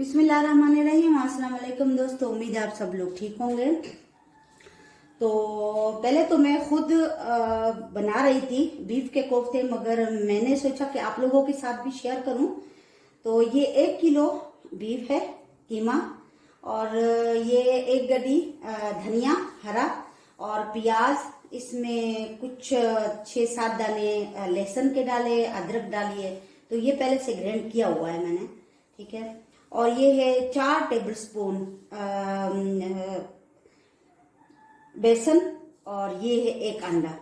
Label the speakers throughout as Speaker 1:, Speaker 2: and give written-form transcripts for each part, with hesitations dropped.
Speaker 1: बिस्मिल्लाहिर्रहमानिर्रहीम। अस्सलाम वालेकुम दोस्तों, उम्मीद है आप सब लोग ठीक होंगे। तो पहले तो मैं खुद बना रही थी बीफ के कोफ्ते, मगर मैंने सोचा कि आप लोगों के साथ भी शेयर करूं। तो ये 1 किलो बीफ है, कीमा, और ये 1 गड्डी धनिया हरा और प्याज, इसमें कुछ 6-7 दाने लहसुन के डाले, अदरक डालिए। तो ये पहले से ग्राइंड किया हुआ है मैंने, ठीक है। और ये है 4 टेबलस्पून बेसन, और ये है 1 अंडा।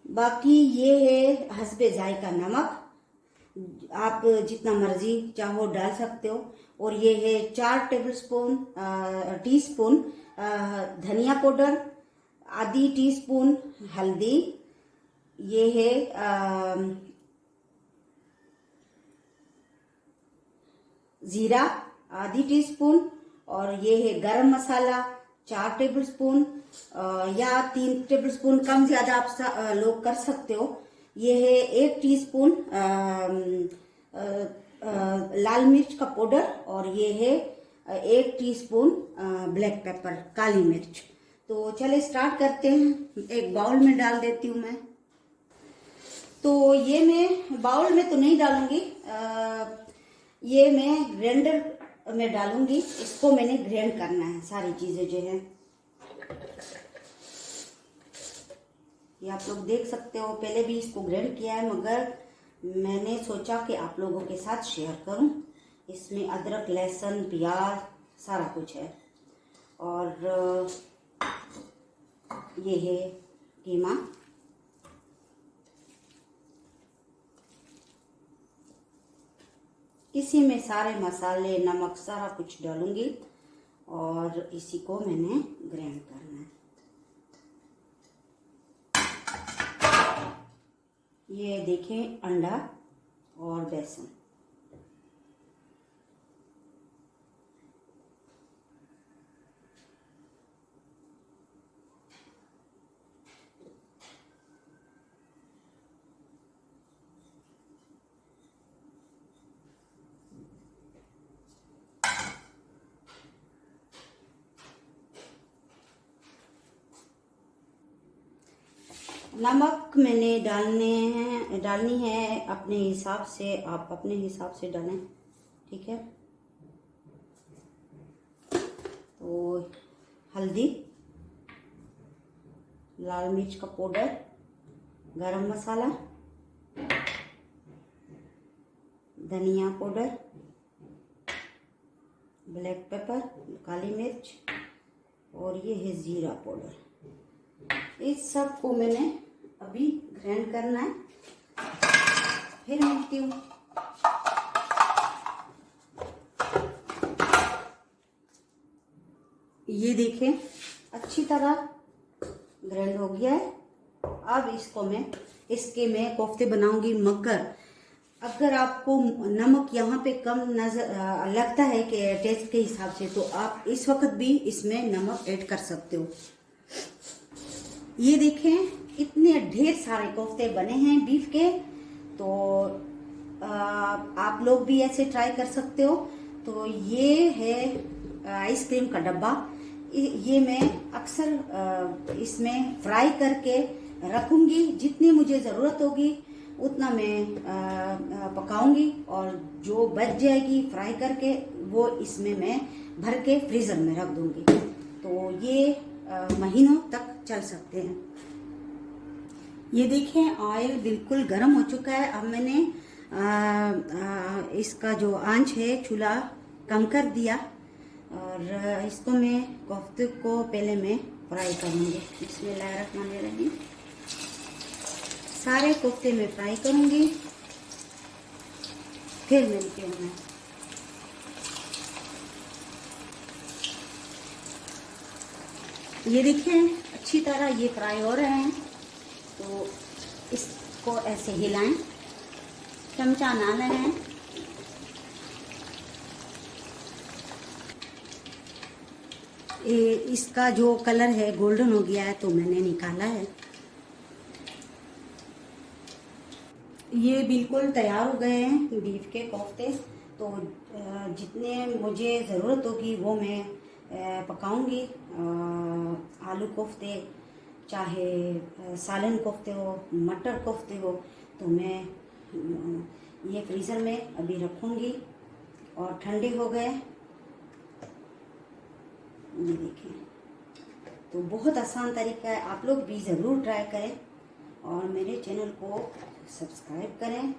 Speaker 1: बाकी ये है हस्बे जायका नमक, आप जितना मर्जी चाहो डाल सकते हो। और ये है 4 टीस्पून धनिया पाउडर, आधी टीस्पून हल्दी, ये है जीरा आधी टीस्पून, और ये है गरम मसाला 4 टेबलस्पून, या 3 टेबलस्पून, कम ज्यादा आप लोग कर सकते हो। ये है 1 टीस्पून लाल मिर्च का पाउडर, और ये है 1 टीस्पून ब्लैक पेपर काली मिर्च। तो चले स्टार्ट करते हैं। एक बाउल में डाल देती हूँ मैं। तो ये मैं बाउल में तो नहीं डालूंगी, ये मैं ग्राइंडर में डालूंगी। इसको मैंने ग्राइंड करना है, सारी चीजें जो है ये आप लोग देख सकते हो। पहले भी इसको ग्राइंड किया है, मगर मैंने सोचा कि आप लोगों के साथ शेयर करूं। इसमें अदरक, लहसुन, प्याज सारा कुछ है। और ये है कीमा, इसी में सारे मसाले, नमक, सारा कुछ डालूंगी, और इसी को मैंने ग्राइंड करना है। ये देखें अंडा और बेसन। नमक मैंने डालनी है अपने हिसाब से, आप अपने हिसाब से डालें, ठीक है। तो हल्दी, लाल मिर्च का पाउडर, गरम मसाला, धनिया पाउडर, ब्लैक पेपर काली मिर्च, और ये है जीरा पाउडर। इस सब को मैंने अभी ग्राइंड करना है, फिर मिलती हूँ। ये देखें अच्छी तरह ग्राइंड हो गया है। अब इसको मैं कोफ्ते बनाऊंगी। मगर अगर आपको नमक यहाँ पे कम नजर लगता है कि टेस्ट के हिसाब से, तो आप इस वक्त भी इसमें नमक ऐड कर सकते हो। ये देखें इतने ढेर सारे कोफ्ते बने हैं बीफ के। तो आप लोग भी ऐसे ट्राई कर सकते हो। तो ये है आइसक्रीम का डब्बा। ये मैं अक्सर इसमें फ्राई करके रखूंगी। जितनी मुझे ज़रूरत होगी उतना मैं पकाऊंगी, और जो बच जाएगी फ्राई करके वो इसमें मैं भर के फ्रीज़र में रख दूंगी। तो ये महीनों तक चल सकते हैं। ये देखें ऑयल बिल्कुल गर्म हो चुका है। अब मैंने इसका जो आंच है चूल्हा कम कर दिया, और इसको मैं कोफ्ते को पहले मैं फ्राई करूँगी। बिस्मिल्लाहिर्रहमानिर्रहीम। सारे कोफ्ते में फ्राई करूँगी, फिर मिलती हूँ मैं। ये देखें अच्छी तरह ये फ्राई हो रहे हैं। तो इसको ऐसे हिलाएं, चमचा ना लें। इसका जो कलर है गोल्डन हो गया है, तो मैंने निकाला है। ये बिल्कुल तैयार हो गए हैं बीफ के कोफ्ते। तो जितने मुझे ज़रूरत होगी वो मैं पकाऊंगी। आलू कोफ्ते, चाहे सालन कोफ्ते हो, मटर कोफ्ते हो, तो मैं ये फ्रीज़र में अभी रखूंगी और ठंडे हो गए। ये देखें, तो बहुत आसान तरीका है, आप लोग भी ज़रूर ट्राई करें और मेरे चैनल को सब्सक्राइब करें।